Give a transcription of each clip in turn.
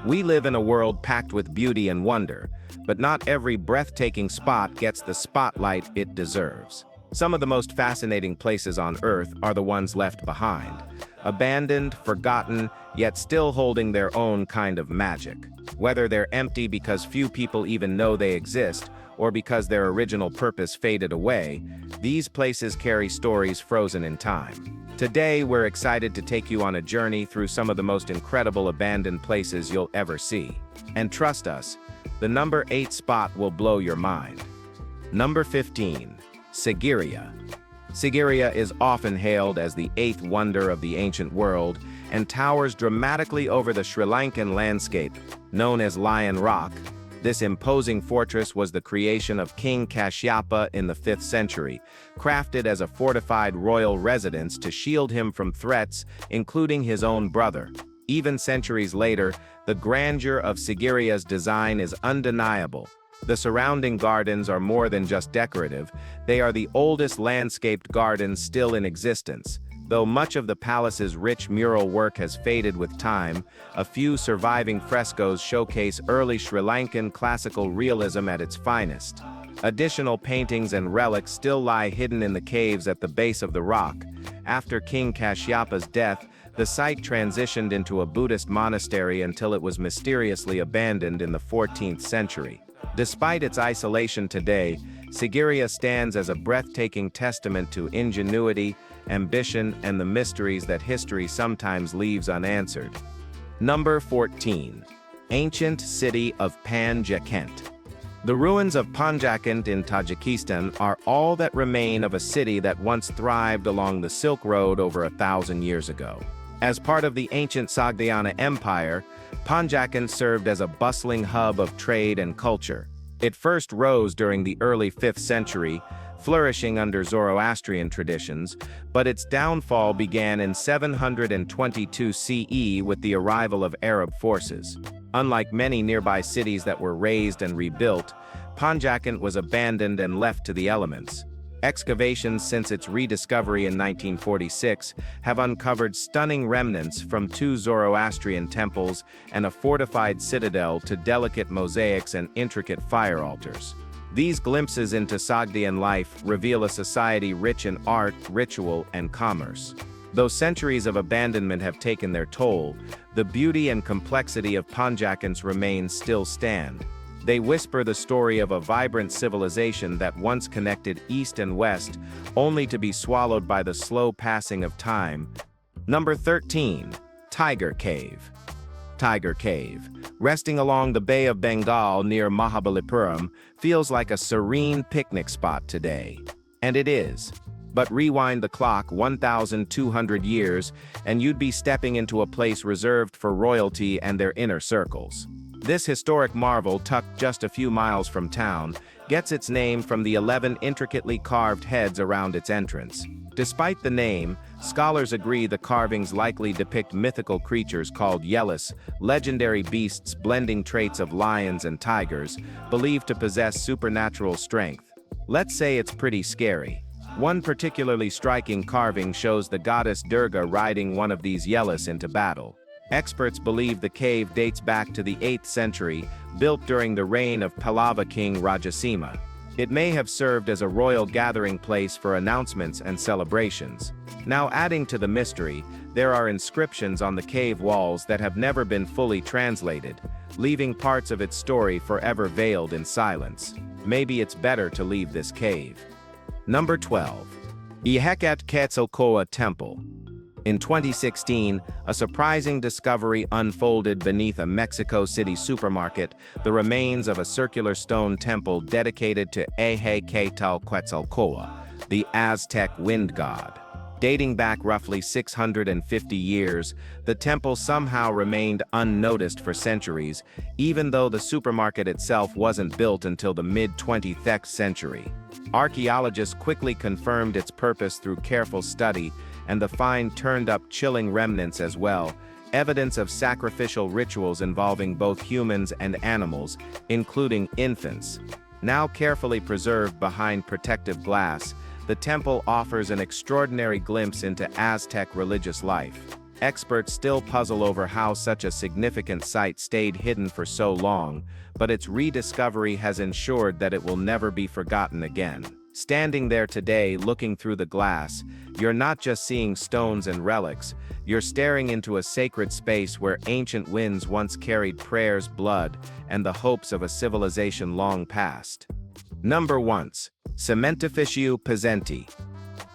We live in a world packed with beauty and wonder, but not every breathtaking spot gets the spotlight it deserves. Some of the most fascinating places on Earth are the ones left behind. Abandoned, forgotten, yet still holding their own kind of magic. Whether they're empty because few people even know they exist, or because their original purpose faded away, these places carry stories frozen in time. Today, we're excited to take you on a journey through some of the most incredible abandoned places you'll ever see. And trust us, the number 8 spot will blow your mind. Number 15. Sigiraa. Sigiraa is often hailed as the 8th wonder of the ancient world and towers dramatically over the Sri Lankan landscape, known as Lion Rock. This imposing fortress was the creation of King Kashyapa in the 5th century, crafted as a fortified royal residence to shield him from threats, including his own brother. Even centuries later, the grandeur of Sigiraa's design is undeniable. The surrounding gardens are more than just decorative, they are the oldest landscaped gardens still in existence. Though much of the palace's rich mural work has faded with time, a few surviving frescoes showcase early Sri Lankan classical realism at its finest. Additional paintings and relics still lie hidden in the caves at the base of the rock. After King Kashyapa's death, the site transitioned into a Buddhist monastery until it was mysteriously abandoned in the 14th century. Despite its isolation today, Sigiraa stands as a breathtaking testament to ingenuity, ambition, and the mysteries that history sometimes leaves unanswered. Number 14. Ancient City of Panjakent. The ruins of Panjakent in Tajikistan are all that remain of a city that once thrived along the Silk Road over 1,000 years ago. As part of the ancient Sogdiana Empire, Panjakent served as a bustling hub of trade and culture. It first rose during the early 5th century, flourishing under Zoroastrian traditions, but its downfall began in 722 CE with the arrival of Arab forces. Unlike many nearby cities that were razed and rebuilt, Panjakent was abandoned and left to the elements. Excavations since its rediscovery in 1946 have uncovered stunning remnants from 2 Zoroastrian temples and a fortified citadel to delicate mosaics and intricate fire altars. These glimpses into Sogdian life reveal a society rich in art, ritual, and commerce. Though centuries of abandonment have taken their toll, the beauty and complexity of Panjakent's remains still stand. They whisper the story of a vibrant civilization that once connected east and west, only to be swallowed by the slow passing of time. Number 13. Tiger Cave. Tiger Cave, resting along the Bay of Bengal near Mahabalipuram, feels like a serene picnic spot today. And it is. But rewind the clock 1,200 years, and you'd be stepping into a place reserved for royalty and their inner circles. This historic marvel, tucked just a few miles from town, gets its name from the 11 intricately carved heads around its entrance. Despite the name, scholars agree the carvings likely depict mythical creatures called Yelis, legendary beasts blending traits of lions and tigers, believed to possess supernatural strength. Let's say it's pretty scary. One particularly striking carving shows the goddess Durga riding one of these Yelis into battle. Experts believe the cave dates back to the 8th century, built during the reign of Pallava king Rajasima. It may have served as a royal gathering place for announcements and celebrations. Now, adding to the mystery, there are inscriptions on the cave walls that have never been fully translated, leaving parts of its story forever veiled in silence. Maybe it's better to leave this cave. Number 12. Ehekat Ketskokoa Temple. In 2016, a surprising discovery unfolded beneath a Mexico City supermarket, the remains of a circular stone temple dedicated to Ehekat Quetzalcoatl, the Aztec wind god. Dating back roughly 650 years, the temple somehow remained unnoticed for centuries, even though the supermarket itself wasn't built until the mid-20th century. Archaeologists quickly confirmed its purpose through careful study, and the find turned up chilling remnants as well, evidence of sacrificial rituals involving both humans and animals, including infants. Now carefully preserved behind protective glass, the temple offers an extraordinary glimpse into Aztec religious life. Experts still puzzle over how such a significant site stayed hidden for so long, but its rediscovery has ensured that it will never be forgotten again. Standing there today looking through the glass, you're not just seeing stones and relics, you're staring into a sacred space where ancient winds once carried prayers, blood, and the hopes of a civilization long past. Number 1. Cementicio Pasanti.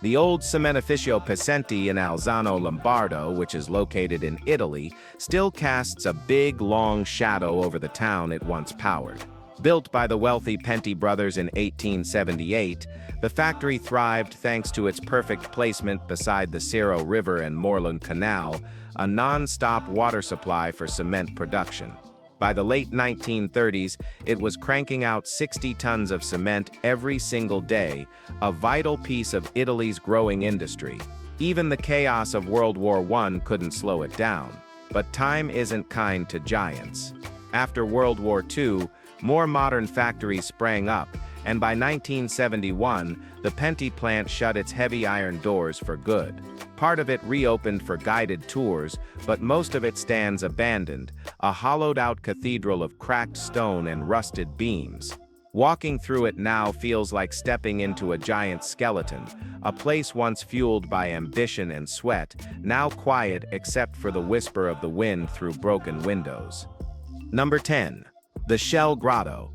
The old Cementicio Pasanti in Alzano Lombardo, which is located in Italy, still casts a big, long shadow over the town it once powered. Built by the wealthy Penti brothers in 1878, the factory thrived thanks to its perfect placement beside the Sigiraa River and Moreland Canal, a non-stop water supply for cement production. By the late 1930s, it was cranking out 60 tons of cement every single day, a vital piece of Italy's growing industry. Even the chaos of World War I couldn't slow it down. But time isn't kind to giants. After World War II, more modern factories sprang up, and by 1971, the Penti plant shut its heavy iron doors for good. Part of it reopened for guided tours, but most of it stands abandoned, a hollowed-out cathedral of cracked stone and rusted beams. Walking through it now feels like stepping into a giant skeleton, a place once fueled by ambition and sweat, now quiet except for the whisper of the wind through broken windows. Number 10. The Shell Grotto.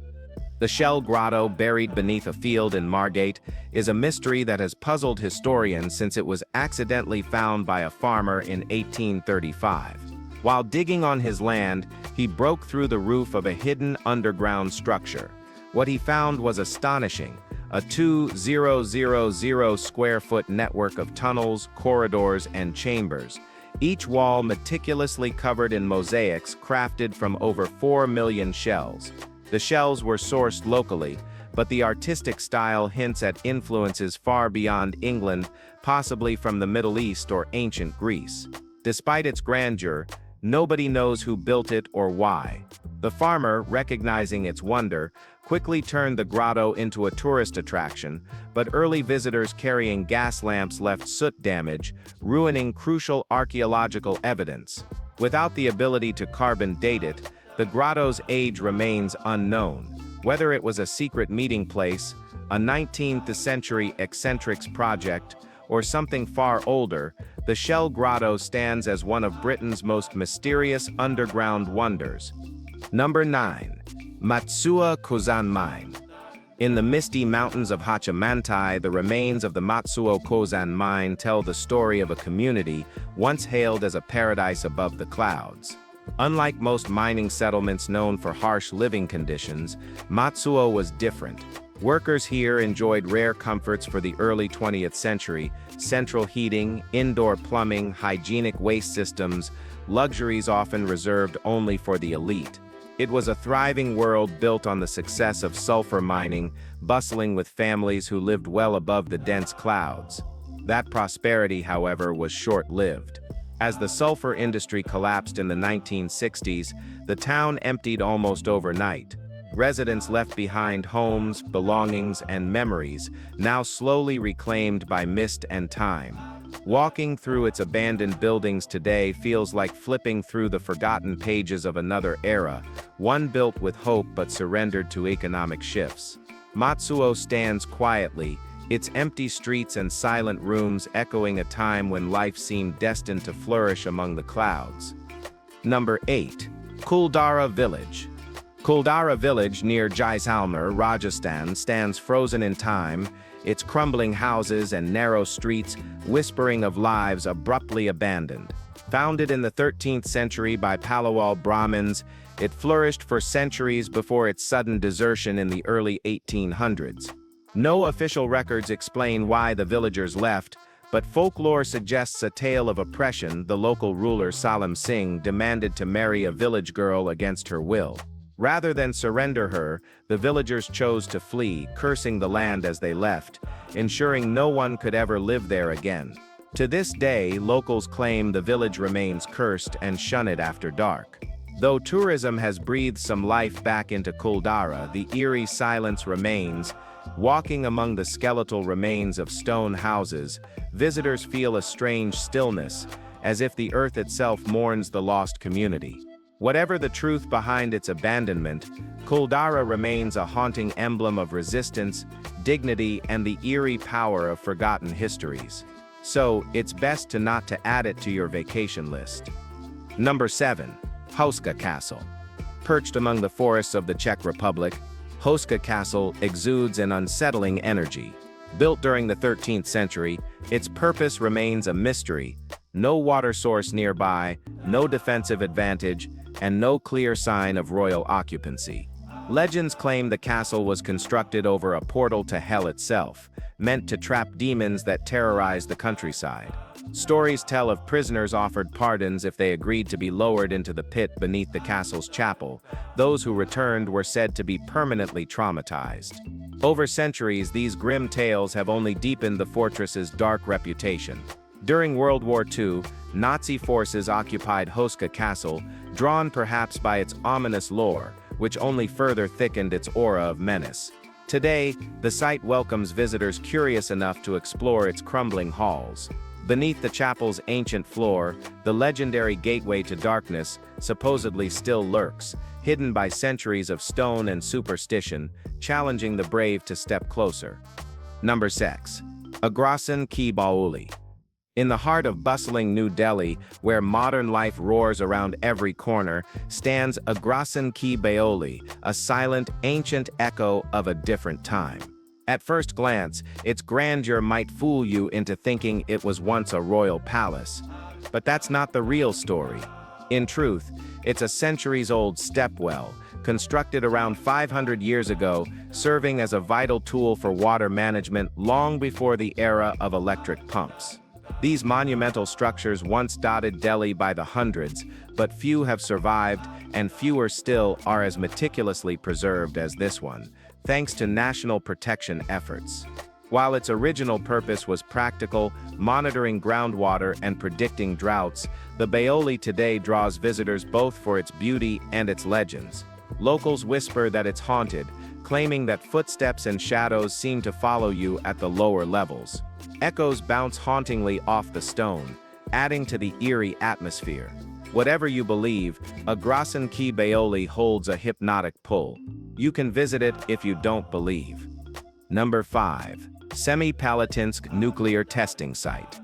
The Shell Grotto, buried beneath a field in Margate, is a mystery that has puzzled historians since it was accidentally found by a farmer in 1835. While digging on his land, he broke through the roof of a hidden underground structure. What he found was astonishing: a 2,000 square-foot network of tunnels, corridors, and chambers, each wall meticulously covered in mosaics crafted from over 4 million shells. The shells were sourced locally, but the artistic style hints at influences far beyond England, possibly from the Middle East or ancient Greece. Despite its grandeur, nobody knows who built it or why. The farmer, recognizing its wonder, quickly turned the grotto into a tourist attraction, but early visitors carrying gas lamps left soot damage, ruining crucial archaeological evidence. Without the ability to carbon date it, the grotto's age remains unknown. Whether it was a secret meeting place, a 19th century eccentrics project, or something far older, the Shell Grotto stands as one of Britain's most mysterious underground wonders. Number 9. Matsuo Kozan Mine. In the misty mountains of Hachimantai, the remains of the Matsuo Kozan Mine tell the story of a community once hailed as a paradise above the clouds. Unlike most mining settlements known for harsh living conditions, Matsuo was different. Workers here enjoyed rare comforts for the early 20th century: central heating, indoor plumbing, hygienic waste systems, luxuries often reserved only for the elite. It was a thriving world built on the success of sulfur mining, bustling with families who lived well above the dense clouds. That prosperity, however, was short-lived. As the sulfur industry collapsed in the 1960s, the town emptied almost overnight. Residents left behind homes, belongings, and memories, now slowly reclaimed by mist and time. Walking through its abandoned buildings today feels like flipping through the forgotten pages of another era, one built with hope but surrendered to economic shifts. Matsuo stands quietly, its empty streets and silent rooms echoing a time when life seemed destined to flourish among the clouds. Number 8. Kulara Village. Kulara Village near Jaisalmer, Rajasthan, stands frozen in time, its crumbling houses and narrow streets whispering of lives abruptly abandoned. Founded in the 13th century by Palawal Brahmins, it flourished for centuries before its sudden desertion in the early 1800s. No official records explain why the villagers left, but folklore suggests a tale of oppression. The local ruler Salim Singh demanded to marry a village girl against her will. Rather than surrender her, the villagers chose to flee, cursing the land as they left, ensuring no one could ever live there again. To this day, locals claim the village remains cursed and shun it after dark. Though tourism has breathed some life back into Kulara, the eerie silence remains. Walking among the skeletal remains of stone houses, visitors feel a strange stillness, as if the earth itself mourns the lost community. Whatever the truth behind its abandonment, Kulara remains a haunting emblem of resistance, dignity, and the eerie power of forgotten histories. So, it's best to not to add it to your vacation list. Number 7. Hoska Castle. Perched among the forests of the Czech Republic, Hoska Castle exudes an unsettling energy. Built during the 13th century, its purpose remains a mystery. No water source nearby, no defensive advantage, and no clear sign of royal occupancy. Legends claim the castle was constructed over a portal to hell itself, meant to trap demons that terrorize the countryside. Stories tell of prisoners offered pardons if they agreed to be lowered into the pit beneath the castle's chapel. Those who returned were said to be permanently traumatized. Over centuries, these grim tales have only deepened the fortress's dark reputation. During World War II, Nazi forces occupied Hoska Castle, drawn perhaps by its ominous lore, which only further thickened its aura of menace. Today, the site welcomes visitors curious enough to explore its crumbling halls. Beneath the chapel's ancient floor, the legendary gateway to darkness supposedly still lurks, hidden by centuries of stone and superstition, challenging the brave to step closer. Number 6. Agrasen Ki Baoli. In the heart of bustling New Delhi, where modern life roars around every corner, stands Agrasen Ki Baoli, a silent, ancient echo of a different time. At first glance, its grandeur might fool you into thinking it was once a royal palace. But that's not the real story. In truth, it's a centuries-old stepwell, constructed around 500 years ago, serving as a vital tool for water management long before the era of electric pumps. These monumental structures once dotted Delhi by the hundreds, but few have survived, and fewer still are as meticulously preserved as this one, thanks to national protection efforts. While its original purpose was practical, monitoring groundwater and predicting droughts, the Baoli today draws visitors both for its beauty and its legends. Locals whisper that it's haunted, claiming that footsteps and shadows seem to follow you at the lower levels. Echoes bounce hauntingly off the stone, adding to the eerie atmosphere. Whatever you believe, Agrasen Ki Baoli holds a hypnotic pull. You can visit it if you don't believe. Number 5. Semipalatinsk Nuclear Testing Site.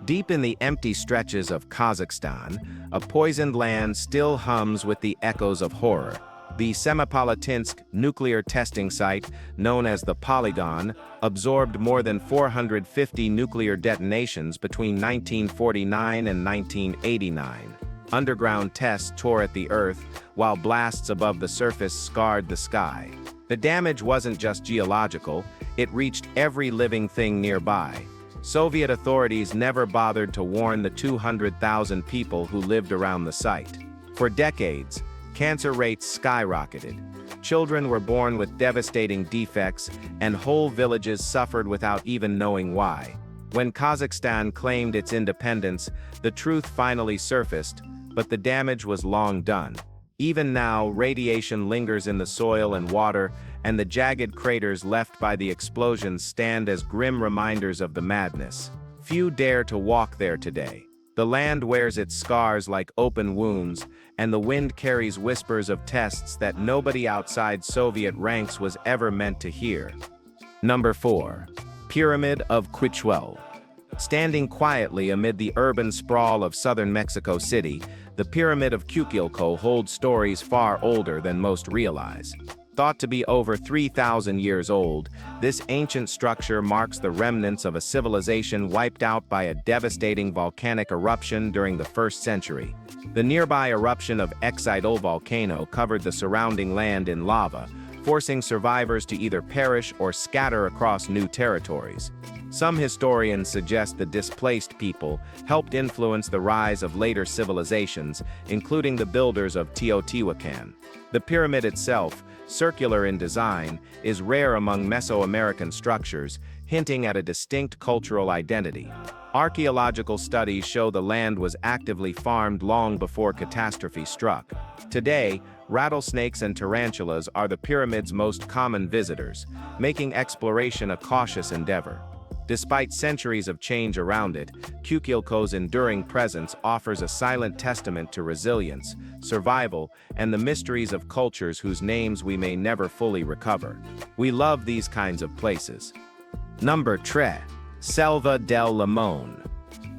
Deep in the empty stretches of Kazakhstan, a poisoned land still hums with the echoes of horror. The Semipalatinsk nuclear testing site, known as the Polygon, absorbed more than 450 nuclear detonations between 1949 and 1989. Underground tests tore at the earth, while blasts above the surface scarred the sky. The damage wasn't just geological, it reached every living thing nearby. Soviet authorities never bothered to warn the 200,000 people who lived around the site. For decades, cancer rates skyrocketed. Children were born with devastating defects, and whole villages suffered without even knowing why. When Kazakhstan claimed its independence, the truth finally surfaced, but the damage was long done. Even now, radiation lingers in the soil and water, and the jagged craters left by the explosions stand as grim reminders of the madness. Few dare to walk there today. The land wears its scars like open wounds, and the wind carries whispers of tests that nobody outside Soviet ranks was ever meant to hear. Number 4. Pyramid of Cucilo. Standing quietly amid the urban sprawl of southern Mexico City, the Pyramid of Cucilo holds stories far older than most realize. Thought to be over 3,000 years old, this ancient structure marks the remnants of a civilization wiped out by a devastating volcanic eruption during the 1st century. The nearby eruption of Ehekat volcano covered the surrounding land in lava, forcing survivors to either perish or scatter across new territories. Some historians suggest the displaced people helped influence the rise of later civilizations, including the builders of Teotihuacan. The pyramid itself, circular in design, is rare among Mesoamerican structures, hinting at a distinct cultural identity. Archaeological studies show the land was actively farmed long before catastrophe struck. Today, rattlesnakes and tarantulas are the pyramid's most common visitors, making exploration a cautious endeavor. Despite centuries of change around it, Cucilco's enduring presence offers a silent testament to resilience, survival, and the mysteries of cultures whose names we may never fully recover. We love these kinds of places. Number 3. Selva del Leone.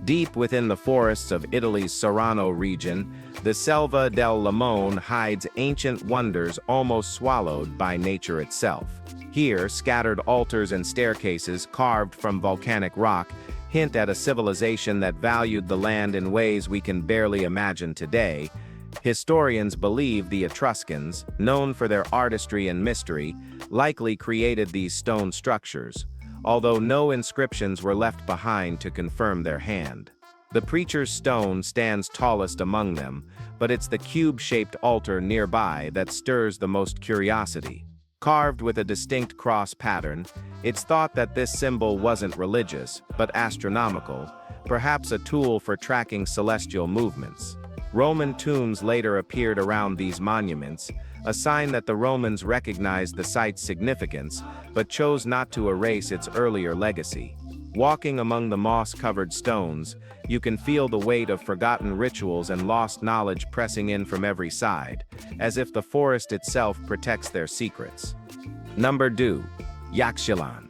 Deep within the forests of Italy's Serrano region, the Selva del Leone hides ancient wonders almost swallowed by nature itself. Here, scattered altars and staircases carved from volcanic rock hint at a civilization that valued the land in ways we can barely imagine today. Historians believe the Etruscans, known for their artistry and mystery, likely created these stone structures, although no inscriptions were left behind to confirm their hand. The preacher's stone stands tallest among them, but it's the cube-shaped altar nearby that stirs the most curiosity. Carved with a distinct cross pattern, it's thought that this symbol wasn't religious, but astronomical, perhaps a tool for tracking celestial movements. Roman tombs later appeared around these monuments, a sign that the Romans recognized the site's significance, but chose not to erase its earlier legacy. Walking among the moss-covered stones, you can feel the weight of forgotten rituals and lost knowledge pressing in from every side, as if the forest itself protects their secrets. Number 2. Yakilan.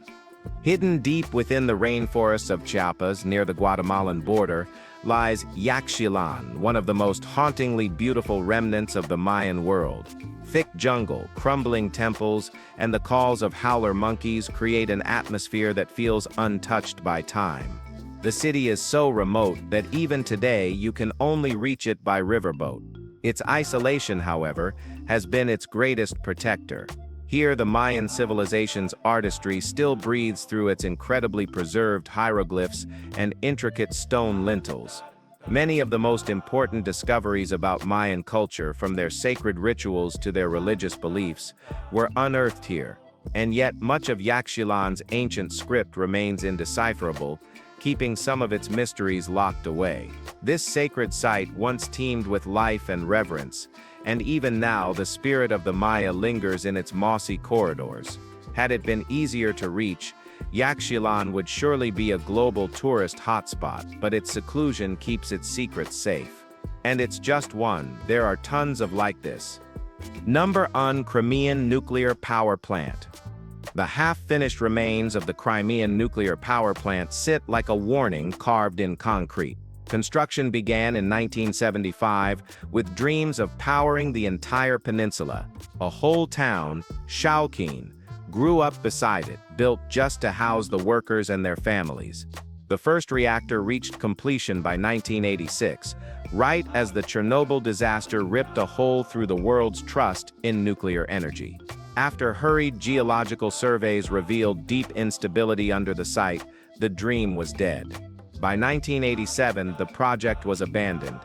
Hidden deep within the rainforests of Chiapas near the Guatemalan border lies Yakilan, one of the most hauntingly beautiful remnants of the Mayan world. Thick jungle, crumbling temples, and the calls of howler monkeys create an atmosphere that feels untouched by time. The city is so remote that even today you can only reach it by riverboat. Its isolation, however, has been its greatest protector. Here, the Mayan civilization's artistry still breathes through its incredibly preserved hieroglyphs and intricate stone lintels. Many of the most important discoveries about Mayan culture, from their sacred rituals to their religious beliefs, were unearthed here, and yet much of Yakilan's ancient script remains indecipherable, keeping some of its mysteries locked away. This sacred site once teemed with life and reverence, and even now the spirit of the Maya lingers in its mossy corridors. Had it been easier to reach, Yakilan would surely be a global tourist hotspot, but its seclusion keeps its secrets safe. And it's just one, there are tons of like this. Number 1. Crimean Nuclear Power Plant. The half-finished remains of the Crimean nuclear power plant sit like a warning carved in concrete. Construction began in 1975 with dreams of powering the entire peninsula. A whole town, Shalkin, grew up beside it, built just to house the workers and their families. The first reactor reached completion by 1986, right as the Chernobyl disaster ripped a hole through the world's trust in nuclear energy. After hurried geological surveys revealed deep instability under the site, the dream was dead. By 1987, the project was abandoned,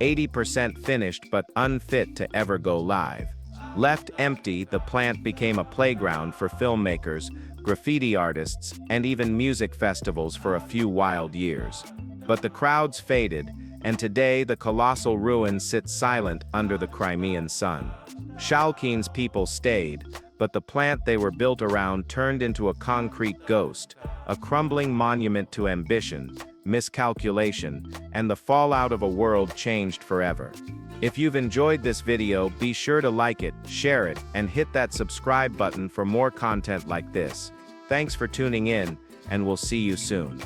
80% finished but unfit to ever go live. Left empty, the plant became a playground for filmmakers, graffiti artists, and even music festivals for a few wild years. But the crowds faded, and today the colossal ruins sit silent under the Crimean sun. Shalkin's people stayed, but the plant they were built around turned into a concrete ghost, a crumbling monument to ambition, miscalculation, and the fallout of a world changed forever. If you've enjoyed this video, be sure to like it, share it, and hit that subscribe button for more content like this. Thanks for tuning in, and we'll see you soon.